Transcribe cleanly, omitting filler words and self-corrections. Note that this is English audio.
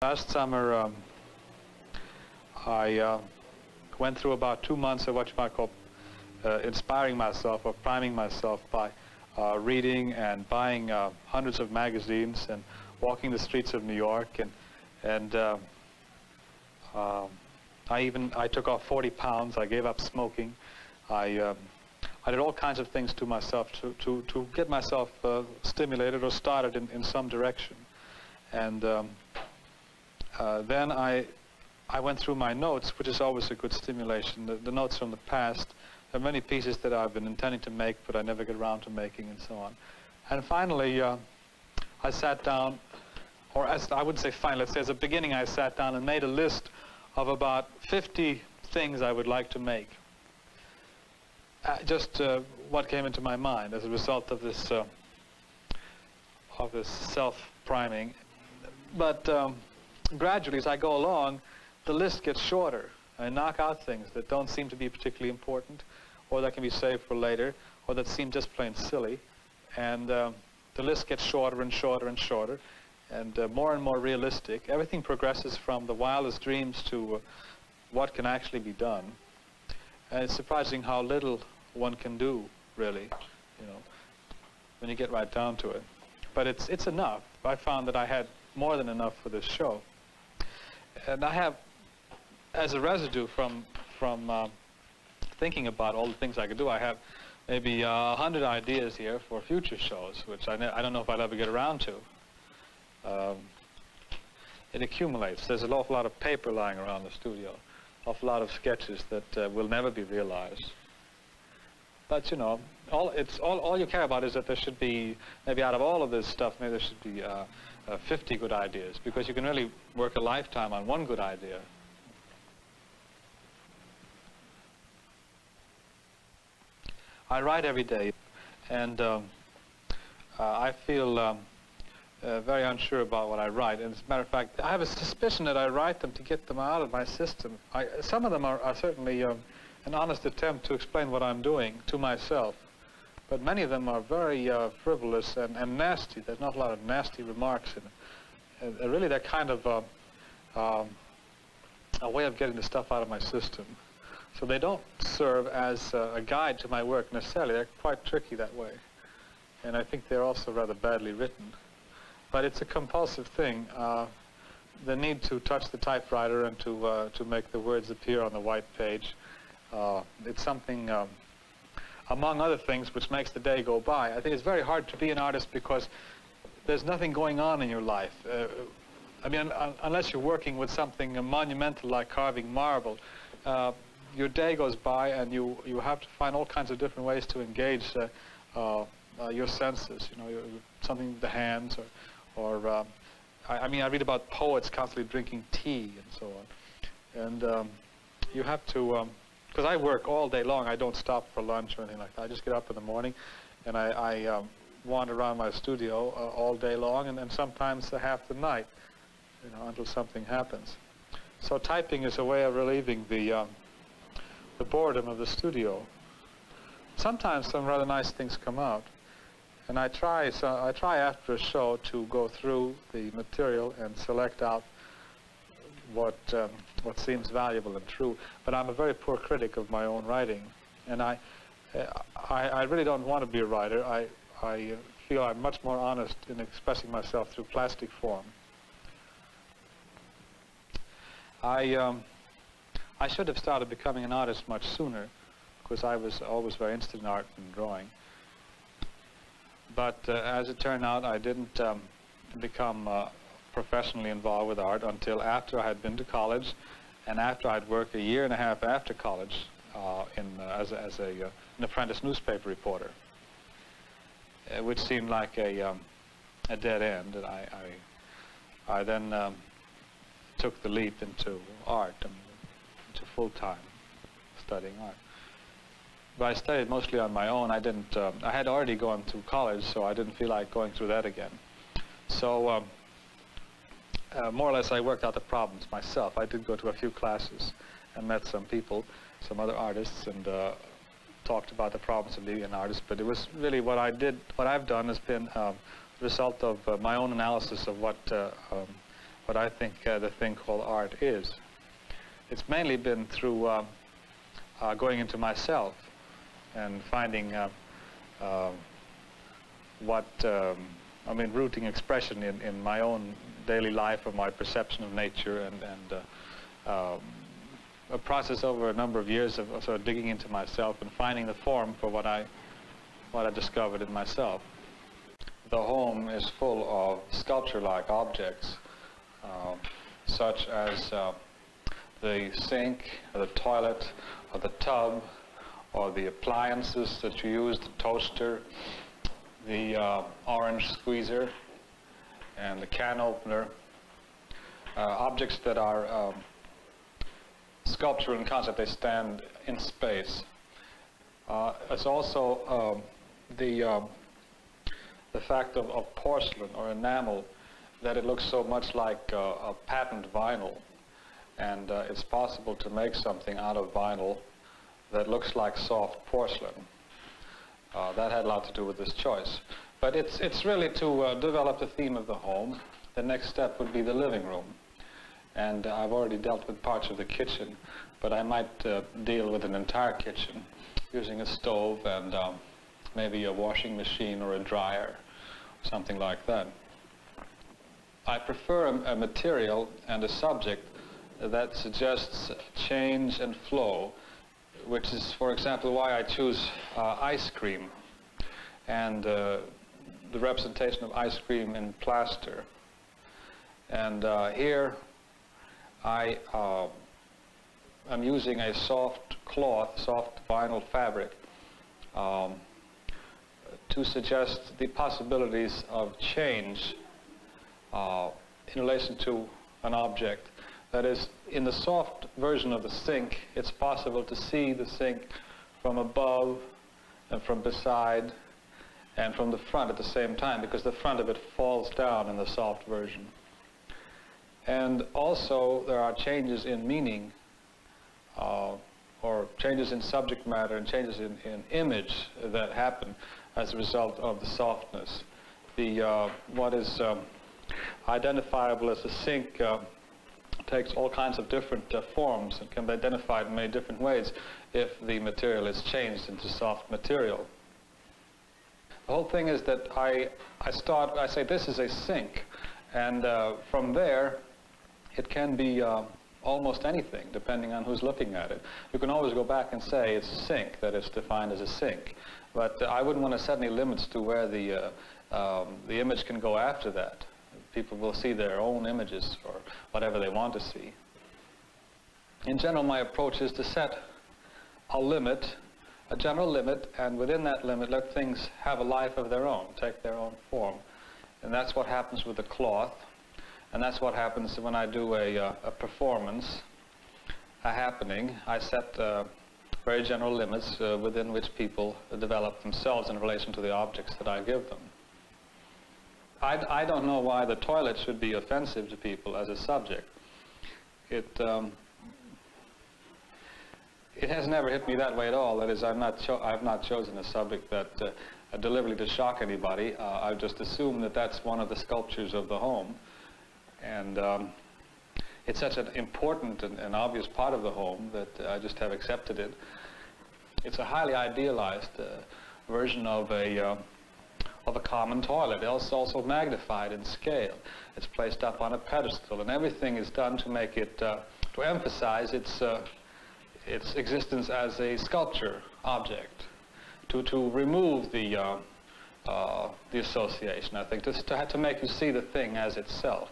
Last summer, I went through about 2 months of what you might call inspiring myself or priming myself by reading and buying hundreds of magazines and walking the streets of New York, and I took off 40 pounds. I gave up smoking. I did all kinds of things to myself to get myself stimulated or started in some direction. And then I went through my notes, which is always a good stimulation, the notes from the past. There are many pieces that I've been intending to make, but I never get around to making, and so on. And finally, I sat down, or I wouldn't say finally, let's say as a beginning, I sat down and made a list of about 50 things I would like to make. Just what came into my mind as a result of this self-priming. But gradually, as I go along, the list gets shorter. I knock out things that don't seem to be particularly important, or that can be saved for later, or that seem just plain silly. And the list gets shorter and shorter and shorter, and more realistic. Everything progresses from the wildest dreams to what can actually be done. And it's surprising how little one can do, really, you know, when you get right down to it. But it's enough. I found that I had more than enough for this show. And I have, as a residue from thinking about all the things I could do, I have maybe 100 ideas here for future shows, which I don't know if I'll ever get around to. It accumulates. There's an awful lot of paper lying around the studio, awful lot of sketches that will never be realized. But you know, all you care about is that there should be, maybe out of all of this stuff, maybe there should be 50 good ideas, because you can really work a lifetime on one good idea. I write every day, and I feel very unsure about what I write. And as a matter of fact, I have a suspicion that I write them to get them out of my system. Some of them are certainly an honest attempt to explain what I'm doing to myself, but many of them are very frivolous and nasty. There's not a lot of nasty remarks in it. Really, they're kind of a way of getting the stuff out of my system. So they don't serve as a guide to my work necessarily. They're quite tricky that way. And I think they're also rather badly written. But it's a compulsive thing. The need to touch the typewriter and to make the words appear on the white page. It's something, among other things, which makes the day go by. I think it's very hard to be an artist because there's nothing going on in your life. I mean, unless you're working with something monumental like carving marble, your day goes by and you have to find all kinds of different ways to engage your senses, you know, something with the hands, or I mean, I read about poets constantly drinking tea and so on. And you have to, because I work all day long, I don't stop for lunch or anything like that. I just get up in the morning and I wander around my studio all day long, and sometimes half the night, you know, until something happens. So typing is a way of relieving the boredom of the studio. Sometimes some rather nice things come out, and I try after a show to go through the material and select out what seems valuable and true. But I'm a very poor critic of my own writing, and I really don't want to be a writer. I feel I'm much more honest in expressing myself through plastic form. I should have started becoming an artist much sooner, because I was always very interested in art and drawing. But as it turned out, I didn't become professionally involved with art until after I had been to college, and after I'd worked a year and a half after college as an apprentice newspaper reporter, which seemed like a dead end. And I then took the leap into art, into full-time studying art. But I studied mostly on my own. I had already gone to college, so I didn't feel like going through that again. So more or less I worked out the problems myself. I did go to a few classes and met some people, some other artists, and talked about the problems of being an artist. But it was really what I've done has been the result of my own analysis of what what I think the thing called art is. It's mainly been through going into myself and finding rooting expression in my own daily life, or my perception of nature, and a process over a number of years of sort of digging into myself and finding the form for what I discovered in myself. The home is full of sculpture-like objects, such as the sink, or the toilet, or the tub, or the appliances that you use, the toaster, the orange squeezer, and the can opener. Objects that are sculpture in concept, they stand in space. It's also the fact of porcelain or enamel, that it looks so much like a patent vinyl, and it's possible to make something out of vinyl that looks like soft porcelain. That had a lot to do with this choice. But it's really to develop the theme of the home. The next step would be the living room. And I've already dealt with parts of the kitchen, but I might deal with an entire kitchen using a stove and maybe a washing machine or a dryer, something like that. I prefer a material and a subject that suggests change and flow, which is, for example, why I choose ice cream and the representation of ice cream in plaster. And here I'm using a soft cloth, soft vinyl fabric, to suggest the possibilities of change in relation to an object. That is, in the soft version of the sink, it's possible to see the sink from above and from beside and from the front at the same time, because the front of it falls down in the soft version. And also there are changes in meaning, or changes in subject matter and changes in image that happen as a result of the softness. What is identifiable as a sink takes all kinds of different forms and can be identified in many different ways if the material is changed into soft material. The whole thing is that I say this is a sink, and from there it can be almost anything depending on who's looking at it. You can always go back and say it's a sink, that is defined as a sink, but I wouldn't want to set any limits to where the image can go after that. People will see their own images or whatever they want to see. In general, my approach is to set a limit, a general limit, and within that limit let things have a life of their own, take their own form. And that's what happens with the cloth, and that's what happens when I do a performance, a happening. I set very general limits within which people develop themselves in relation to the objects that I give them. I don't know why the toilet should be offensive to people as a subject. It has never hit me that way at all. That is, I've not chosen a subject that deliberately to shock anybody. I've just assumed that that's one of the sculptures of the home, and it's such an important and obvious part of the home that I just have accepted it. It's a highly idealized version of a common toilet. It's also magnified in scale. It's placed up on a pedestal, and everything is done to make it, to emphasize its existence as a sculpture object, to remove the association, I think, to make you see the thing as itself.